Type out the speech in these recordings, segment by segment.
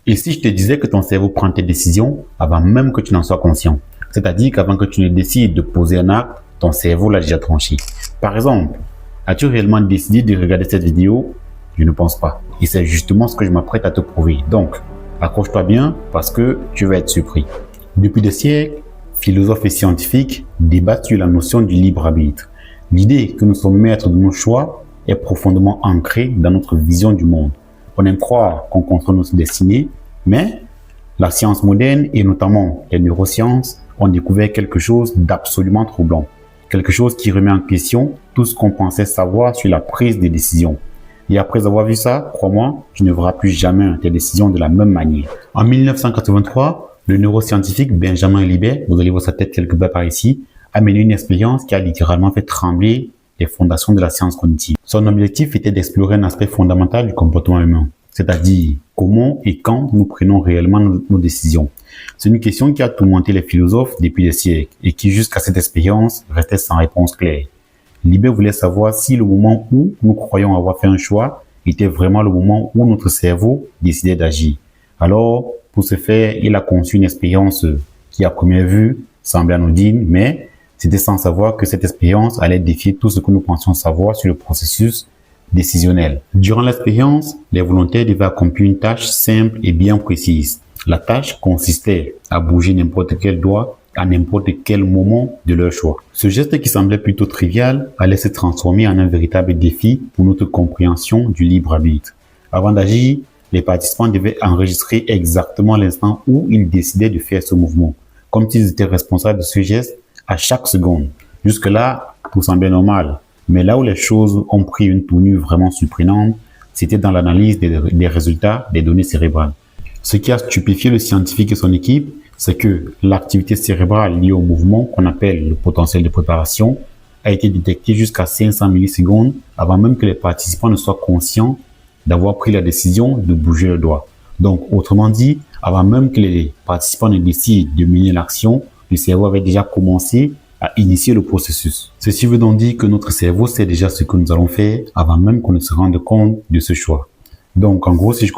Et si je te disais que ton cerveau prend tes décisions avant même que tu n'en sois conscient, c'est-à-dire qu'avant que tu ne décides de poser un acte, ton cerveau l'a déjà tranché. Par exemple, as-tu réellement décidé de regarder cette vidéo? Je ne pense pas. Et c'est justement ce que je m'apprête à te prouver. Donc, accroche-toi bien parce que tu vas être surpris. Depuis des siècles, philosophes et scientifiques débattent sur la notion du libre arbitre. L'idée que nous sommes maîtres de nos choix est profondément ancrée dans notre vision du monde. On aime croire qu'on contrôle notre destinée, mais la science moderne et notamment les neurosciences ont découvert quelque chose d'absolument troublant. Quelque chose qui remet en question tout ce qu'on pensait savoir sur la prise des décisions. Et après avoir vu ça, crois-moi, tu ne verras plus jamais tes décisions de la même manière. En 1983, le neuroscientifique Benjamin Libet, vous allez voir sa tête quelque part par ici, a mené une expérience qui a littéralement fait trembler les fondations de la science cognitive. Son objectif était d'explorer un aspect fondamental du comportement humain, c'est-à-dire comment et quand nous prenons réellement nos décisions. C'est une question qui a tourmenté les philosophes depuis des siècles et qui, jusqu'à cette expérience, restait sans réponse claire. Libet voulait savoir si le moment où nous croyons avoir fait un choix était vraiment le moment où notre cerveau décidait d'agir. Alors, pour ce faire, il a conçu une expérience qui, à première vue, semblait anodine, mais c'était sans savoir que cette expérience allait défier tout ce que nous pensions savoir sur le processus décisionnel. Durant l'expérience, les volontaires devaient accomplir une tâche simple et bien précise. La tâche consistait à bouger n'importe quel doigt à n'importe quel moment de leur choix. Ce geste qui semblait plutôt trivial allait se transformer en un véritable défi pour notre compréhension du libre arbitre. Avant d'agir, les participants devaient enregistrer exactement l'instant où ils décidaient de faire ce mouvement, comme s'ils étaient responsables de ce geste à chaque seconde. Jusque-là, tout semblait normal. Mais là où les choses ont pris une tournure vraiment surprenante, c'était dans l'analyse des résultats des données cérébrales. Ce qui a stupéfié le scientifique et son équipe, c'est que l'activité cérébrale liée au mouvement qu'on appelle le potentiel de préparation a été détectée jusqu'à 500 millisecondes avant même que les participants ne soient conscients d'avoir pris la décision de bouger le doigt. Donc, autrement dit, avant même que les participants ne décident de mener l'action, le cerveau avait déjà commencé à initier le processus. Ceci veut donc dire que notre cerveau sait déjà ce que nous allons faire avant même qu'on ne se rende compte de ce choix. Donc, en gros, si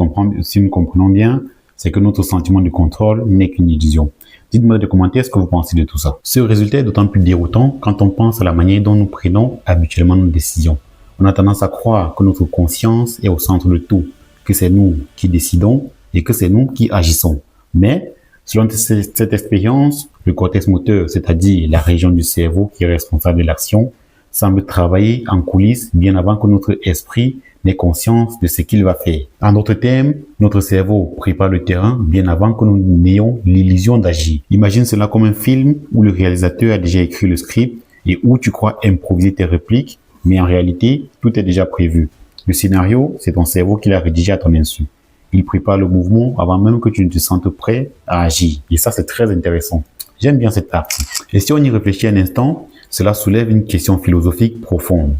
nous comprenons bien, c'est que notre sentiment de contrôle n'est qu'une illusion. Dites-moi dans les commentaires ce que vous pensez de tout ça. Ce résultat est d'autant plus déroutant quand on pense à la manière dont nous prenons habituellement nos décisions. On a tendance à croire que notre conscience est au centre de tout, que c'est nous qui décidons et que c'est nous qui agissons. Mais, selon cette expérience, le cortex moteur, c'est-à-dire la région du cerveau qui est responsable de l'action, semble travailler en coulisses bien avant que notre esprit n'ait conscience de ce qu'il va faire. En d'autres termes, notre cerveau prépare le terrain bien avant que nous n'ayons l'illusion d'agir. Imagine cela comme un film où le réalisateur a déjà écrit le script et où tu crois improviser tes répliques, mais en réalité, tout est déjà prévu. Le scénario, c'est ton cerveau qui l'a rédigé à ton insu. Il prépare le mouvement avant même que tu ne te sentes prêt à agir. Et ça, c'est très intéressant. J'aime bien cette partie. Et si on y réfléchit un instant, cela soulève une question philosophique profonde.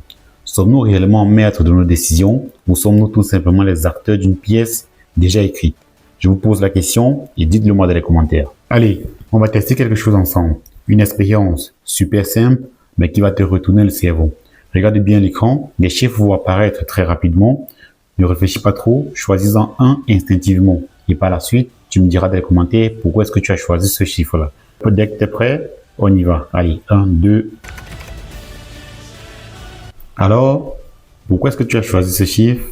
Sommes-nous réellement maîtres de nos décisions ou sommes-nous tout simplement les acteurs d'une pièce déjà écrite? Je vous pose la question et dites-le moi dans les commentaires. Allez, on va tester quelque chose ensemble. Une expérience super simple, mais qui va te retourner le cerveau. Regarde bien l'écran, les chiffres vont apparaître très rapidement. Ne réfléchis pas trop, choisis-en un instinctivement. Et par la suite, tu me diras dans les commentaires pourquoi est-ce que tu as choisi ce chiffre-là. Dès que tu es prêt, on y va. Allez, 1, 2. Alors, pourquoi est-ce que tu as choisi ce chiffre?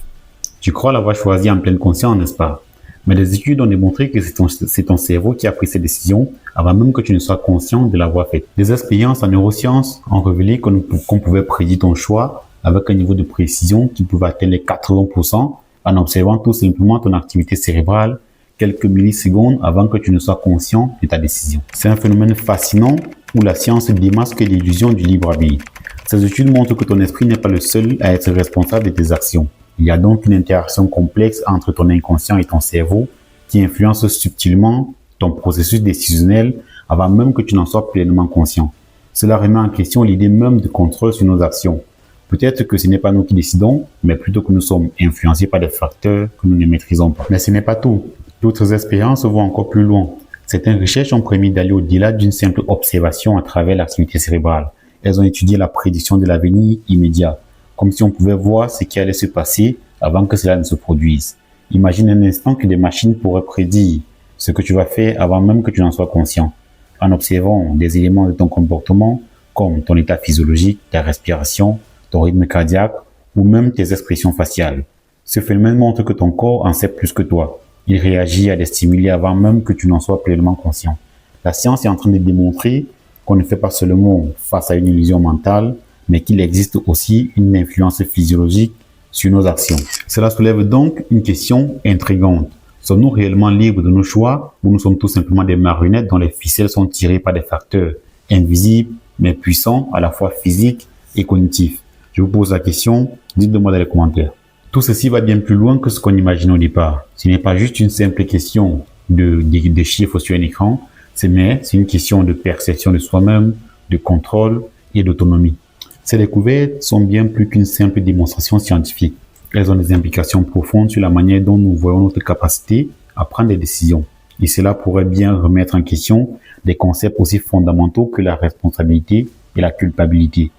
Tu crois l'avoir choisi en pleine conscience, n'est-ce pas? Mais des études ont démontré que c'est ton cerveau qui a pris ces décisions avant même que tu ne sois conscient de l'avoir fait. Des expériences en neurosciences ont révélé qu'on pouvait prédire ton choix avec un niveau de précision qui pouvait atteindre les 80% en observant tout simplement ton activité cérébrale quelques millisecondes avant que tu ne sois conscient de ta décision. C'est un phénomène fascinant où la science démasque l'illusion du libre arbitre. Ces études montrent que ton esprit n'est pas le seul à être responsable de tes actions. Il y a donc une interaction complexe entre ton inconscient et ton cerveau qui influence subtilement ton processus décisionnel avant même que tu n'en sois pleinement conscient. Cela remet en question l'idée même de contrôle sur nos actions. Peut-être que ce n'est pas nous qui décidons, mais plutôt que nous sommes influencés par des facteurs que nous ne maîtrisons pas. Mais ce n'est pas tout. D'autres expériences vont encore plus loin. Certaines recherches ont permis d'aller au-delà d'une simple observation à travers l'activité cérébrale. Elles ont étudié la prédiction de l'avenir immédiat, comme si on pouvait voir ce qui allait se passer avant que cela ne se produise. Imagine un instant que des machines pourraient prédire ce que tu vas faire avant même que tu n'en sois conscient, en observant des éléments de ton comportement comme ton état physiologique, ta respiration, ton rythme cardiaque ou même tes expressions faciales. Ce phénomène montre que ton corps en sait plus que toi. Il réagit à des stimuli avant même que tu n'en sois pleinement conscient. La science est en train de démontrer qu'on ne fait pas seulement face à une illusion mentale, mais qu'il existe aussi une influence physiologique sur nos actions. Cela soulève donc une question intrigante. Sommes-nous réellement libres de nos choix ou nous sommes tout simplement des marionnettes dont les ficelles sont tirées par des facteurs invisibles mais puissants, à la fois physiques et cognitifs? Je vous pose la question, dites-le-moi dans les commentaires. Tout ceci va bien plus loin que ce qu'on imagine au départ. Ce n'est pas juste une simple question de chiffres sur un écran, mais c'est une question de perception de soi-même, de contrôle et d'autonomie. Ces découvertes sont bien plus qu'une simple démonstration scientifique. Elles ont des implications profondes sur la manière dont nous voyons notre capacité à prendre des décisions. Et cela pourrait bien remettre en question des concepts aussi fondamentaux que la responsabilité et la culpabilité.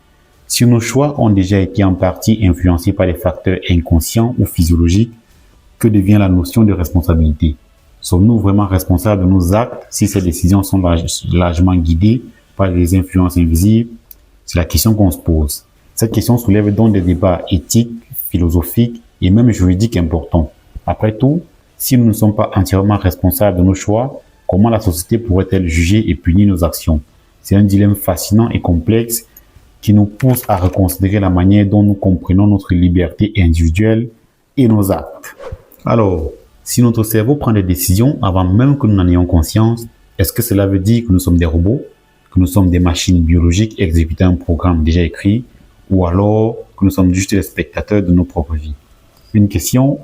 Si nos choix ont déjà été en partie influencés par des facteurs inconscients ou physiologiques, que devient la notion de responsabilité? Sommes-nous vraiment responsables de nos actes si ces décisions sont largement guidées par des influences invisibles? C'est la question qu'on se pose. Cette question soulève donc des débats éthiques, philosophiques et même juridiques importants. Après tout, si nous ne sommes pas entièrement responsables de nos choix, comment la société pourrait-elle juger et punir nos actions? C'est un dilemme fascinant et complexe qui nous pousse à reconsidérer la manière dont nous comprenons notre liberté individuelle et nos actes. Alors, si notre cerveau prend des décisions avant même que nous n'en ayons conscience, est-ce que cela veut dire que nous sommes des robots, que nous sommes des machines biologiques exécutant un programme déjà écrit, ou alors que nous sommes juste les spectateurs de nos propres vies? Une question,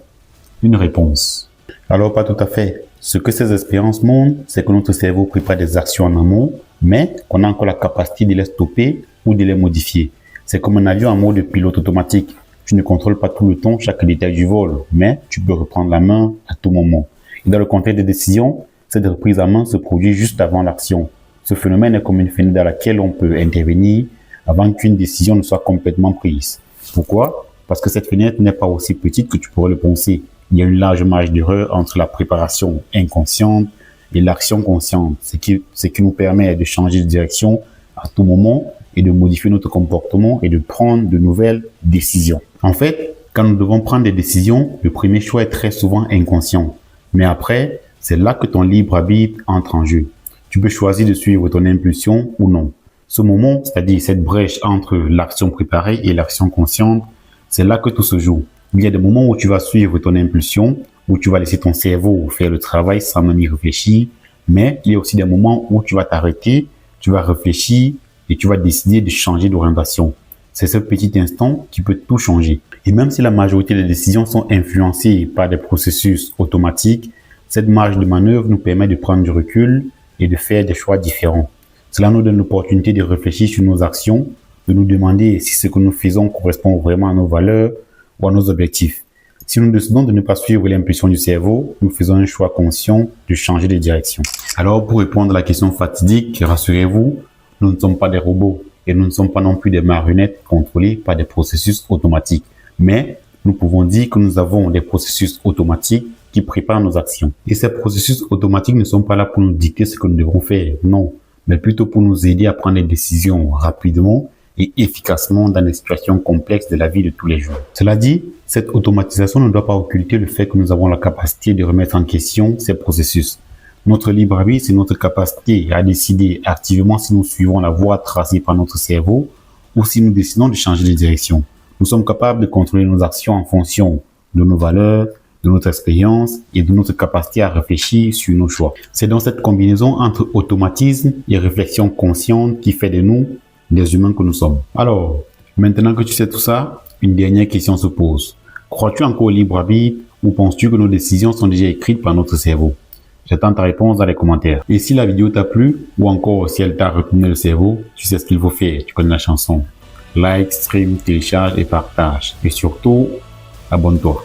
une réponse. Alors, pas tout à fait. Ce que ces expériences montrent, c'est que notre cerveau prépare des actions en amont, mais qu'on a encore la capacité de les stopper ou de les modifier. C'est comme un avion en mode pilote automatique. Tu ne contrôles pas tout le temps chaque détail du vol, mais tu peux reprendre la main à tout moment. Et dans le contexte des décisions, cette reprise en main se produit juste avant l'action. Ce phénomène est comme une fenêtre dans laquelle on peut intervenir avant qu'une décision ne soit complètement prise. Pourquoi? Parce que cette fenêtre n'est pas aussi petite que tu pourrais le penser. Il y a une large marge d'erreur entre la préparation inconsciente et l'action consciente, ce qui nous permet de changer de direction à tout moment et de modifier notre comportement et de prendre de nouvelles décisions. En fait, quand nous devons prendre des décisions, le premier choix est très souvent inconscient. Mais après, c'est là que ton libre arbitre entre en jeu. Tu peux choisir de suivre ton impulsion ou non. Ce moment, c'est-à-dire cette brèche entre l'action préparée et l'action consciente, c'est là que tout se joue. Il y a des moments où tu vas suivre ton impulsion, où tu vas laisser ton cerveau faire le travail sans même y réfléchir, mais il y a aussi des moments où tu vas t'arrêter, tu vas réfléchir et tu vas décider de changer d'orientation. C'est ce petit instant qui peut tout changer. Et même si la majorité des décisions sont influencées par des processus automatiques, cette marge de manœuvre nous permet de prendre du recul et de faire des choix différents. Cela nous donne l'opportunité de réfléchir sur nos actions, de nous demander si ce que nous faisons correspond vraiment à nos valeurs ou à nos objectifs. Si nous décidons de ne pas suivre l'impulsion du cerveau, nous faisons un choix conscient de changer de direction. Alors, pour répondre à la question fatidique, rassurez-vous, nous ne sommes pas des robots et nous ne sommes pas non plus des marionnettes contrôlées par des processus automatiques. Mais nous pouvons dire que nous avons des processus automatiques qui préparent nos actions. Et ces processus automatiques ne sont pas là pour nous dicter ce que nous devons faire, non, mais plutôt pour nous aider à prendre des décisions rapidement et efficacement dans les situations complexes de la vie de tous les jours. Cela dit, cette automatisation ne doit pas occulter le fait que nous avons la capacité de remettre en question ces processus. Notre libre arbitre, c'est notre capacité à décider activement si nous suivons la voie tracée par notre cerveau ou si nous décidons de changer de direction. Nous sommes capables de contrôler nos actions en fonction de nos valeurs, de notre expérience et de notre capacité à réfléchir sur nos choix. C'est dans cette combinaison entre automatisme et réflexion consciente qui fait de nous des humains que nous sommes. Alors, maintenant que tu sais tout ça, une dernière question se pose. Crois-tu encore au libre arbitre ou penses-tu que nos décisions sont déjà écrites par notre cerveau? J'attends ta réponse dans les commentaires. Et si la vidéo t'a plu ou encore si elle t'a retenu le cerveau, tu sais ce qu'il faut faire, tu connais la chanson. Like, stream, télécharge et partage. Et surtout, abonne-toi.